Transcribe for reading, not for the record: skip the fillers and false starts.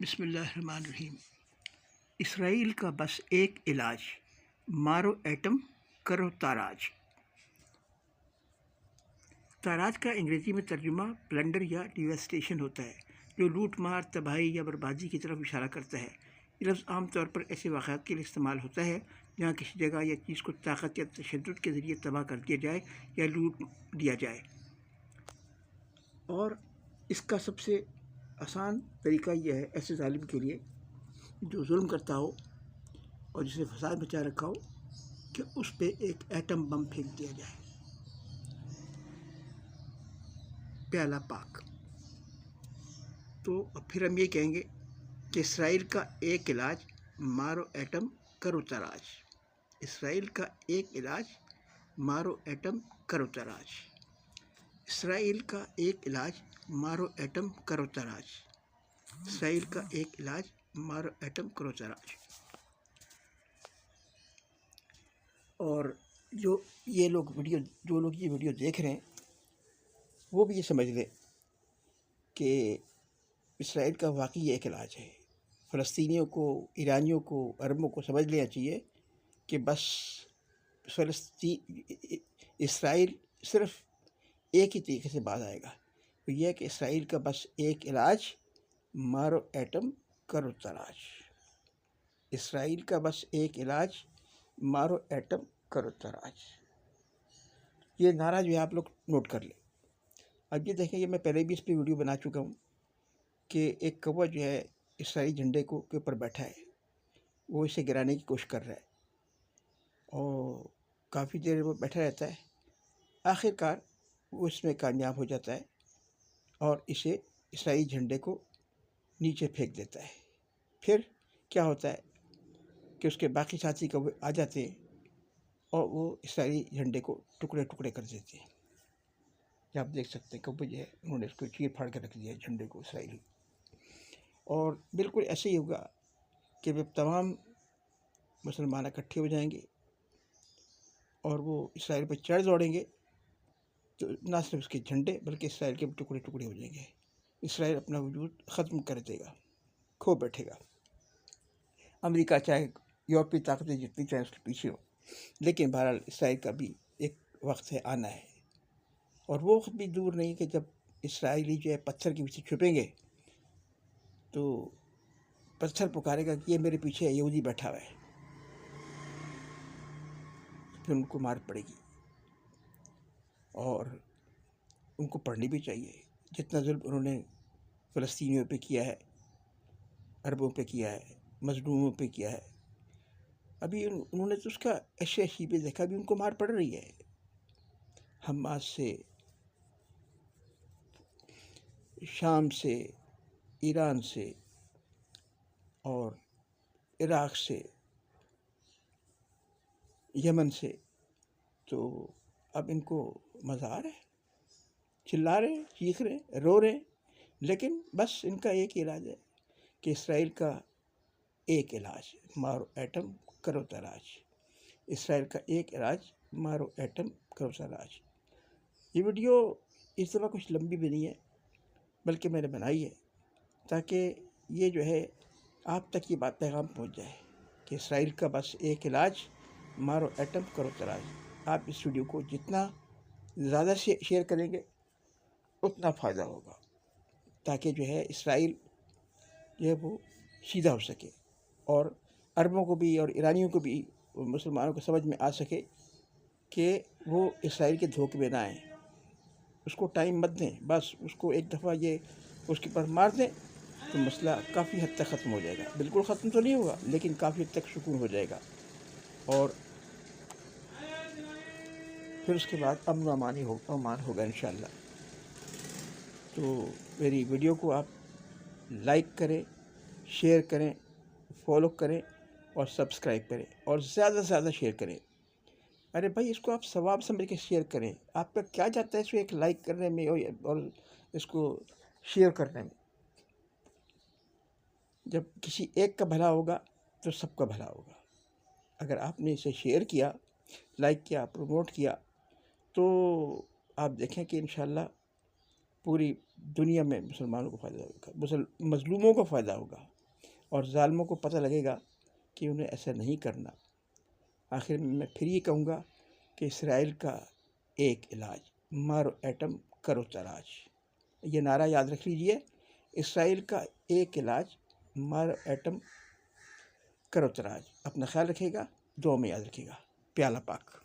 بسم اللہ الرحمن الرحیم۔ اسرائیل کا بس ایک علاج، مارو ایٹم کرو تاراج۔ تاراج کا انگریزی میں ترجمہ پلنڈر یا ڈیویسٹیشن ہوتا ہے، جو لوٹ مار، تباہی یا بربادی کی طرف اشارہ کرتا ہے۔ یہ لفظ عام طور پر ایسے واقعات کے لیے استعمال ہوتا ہے جہاں کسی جگہ یا چیز کو طاقت یا تشدد کے ذریعے تباہ کر دیا جائے یا لوٹ دیا جائے۔ اور اس کا سب سے آسان طریقہ یہ ہے ایسے ظالم کے لیے جو ظلم کرتا ہو اور جسے فساد مچا رکھا ہو کہ اس پہ ایک ایٹم بم پھینک دیا جائے۔ پیالہ پاک۔ تو پھر ہم یہ کہیں گے کہ اسرائیل کا ایک علاج، مارو ایٹم کرو تاراج۔ اسرائیل کا ایک علاج، مارو ایٹم کرو تاراج۔ اسرائیل کا ایک علاج، مارو ایٹم کرو تاراج۔ اسرائیل کا ایک علاج، مارو ایٹم کرو تاراج۔ اور جو لوگ یہ ویڈیو دیکھ رہے ہیں وہ بھی یہ سمجھ لیں کہ اسرائیل کا واقعی ایک علاج ہے۔ فلسطینیوں کو، ایرانیوں کو، عربوں کو سمجھ لینا چاہیے کہ بس اسرائیل صرف ایک ہی طریقے سے باز آئے گا، وہ یہ ہے کہ اسرائیل کا بس ایک علاج، مارو ایٹم کرو تاراج۔ اسرائیل کا بس ایک علاج، مارو ایٹم کرو تاراج۔ یہ نعرہ جو ہے آپ لوگ نوٹ کر لیں۔ اب یہ دیکھیں، یہ میں پہلے بھی اس پہ ویڈیو بنا چکا ہوں کہ ایک کوا جو ہے اسرائیلی جھنڈے کے اوپر بیٹھا ہے، وہ اسے گرانے کی کوشش کر رہا ہے اور کافی دیر وہ بیٹھا رہتا ہے۔ آخر کار وہ اس میں کامیاب ہو جاتا ہے اور اسے اسرائیلی جھنڈے کو نیچے پھینک دیتا ہے۔ پھر کیا ہوتا ہے کہ اس کے باقی ساتھی کوے آ جاتے ہیں اور وہ اسرائیلی جھنڈے کو ٹکڑے ٹکڑے کر دیتے ہیں۔ یہ آپ دیکھ سکتے ہیں کوے جو ہے انہوں نے اس کو چیر پھاڑ کے رکھ دیا ہے جھنڈے کو اسرائیلی۔ اور بالکل ایسے ہی ہوگا کہ جب تمام مسلمان اکٹھے ہو جائیں گے اور وہ اسرائیل پہ چڑھ دوڑیں گے تو نہ صرف اس کے جھنڈے بلکہ اسرائیل کے ٹکڑے ٹکڑے ہو جائیں گے۔ اسرائیل اپنا وجود ختم کر دے گا، کھو بیٹھے گا۔ امریکہ چاہے یورپی طاقتیں جتنی چاہیں اس کے پیچھے ہو، لیکن بہرحال اسرائیل کا بھی ایک وقت ہے، آنا ہے۔ اور وہ وقت بھی دور نہیں کہ جب اسرائیلی جو ہے پتھر کے پیچھے چھپیں گے تو پتھر پکارے گا کہ یہ میرے پیچھے یہودی بیٹھا ہوا ہے، پھر ان کو مار پڑے گی۔ اور ان کو پڑھنی بھی چاہیے، جتنا ظلم انہوں نے فلسطینیوں پہ کیا ہے، عربوں پہ کیا ہے، مظلوموں پہ کیا ہے، ابھی انہوں نے تو اس کا اشی پہ دیکھا، بھی ان کو مار پڑ رہی ہے۔ حماس سے، شام سے، ایران سے اور عراق سے، یمن سے، تو اب ان کو مزہ آ رہا ہے، چلا رہے ہیں، چیخ رہے ہیں، رو رہے ہیں، لیکن بس ان کا ایک علاج ہے کہ اسرائیل کا ایک علاج، مارو ایٹم کرو تاراج۔ اسرائیل کا ایک علاج، مارو ایٹم کرو تاراج۔ یہ ویڈیو اس دفعہ کچھ لمبی بھی نہیں ہے، بلکہ میں نے بنائی ہے تاکہ یہ جو ہے آپ تک یہ بات پیغام پہنچ جائے کہ اسرائیل کا بس ایک علاج، مارو ایٹم کرو تاراج۔ آپ اس ویڈیو کو جتنا زیادہ شیئر کریں گے اتنا فائدہ ہوگا، تاکہ جو ہے اسرائیل جو ہے وہ سیدھا ہو سکے اور عربوں کو بھی اور ایرانیوں کو بھی، مسلمانوں کو سمجھ میں آ سکے کہ وہ اسرائیل کے دھوکے میں نہ آئیں۔ اس کو ٹائم مت دیں، بس اس کو ایک دفعہ یہ اس کے پر مار دیں تو مسئلہ کافی حد تک ختم ہو جائے گا۔ بالکل ختم تو نہیں ہوگا لیکن کافی حد تک سکون ہو جائے گا، اور پھر اس کے بعد امن و امان ہوگا انشاءاللہ۔ تو میری ویڈیو کو آپ لائک کریں، شیئر کریں، فالو کریں اور سبسکرائب کریں، اور زیادہ سے زیادہ شیئر کریں۔ ارے بھائی، اس کو آپ ثواب سمجھ کے شیئر کریں۔ آپ کا کیا جاتا ہے اس کو ایک لائک کرنے میں اور اس کو شیئر کرنے میں؟ جب کسی ایک کا بھلا ہوگا تو سب کا بھلا ہوگا۔ اگر آپ نے اسے شیئر کیا، لائک کیا، پروموٹ کیا، تو آپ دیکھیں کہ انشاءاللہ پوری دنیا میں مسلمانوں کو فائدہ ہوگا، مظلوموں کو فائدہ ہوگا، اور ظالموں کو پتہ لگے گا کہ انہیں ایسا نہیں کرنا۔ آخر میں پھر یہ کہوں گا کہ اسرائیل کا ایک علاج، مارو ایٹم کرو تراش۔ یہ نعرہ یاد رکھ لیجئے، اسرائیل کا ایک علاج، مارو ایٹم کرو تراش۔ اپنا خیال رکھے گا، دعا میں یاد رکھے گا۔ پیالہ پاک۔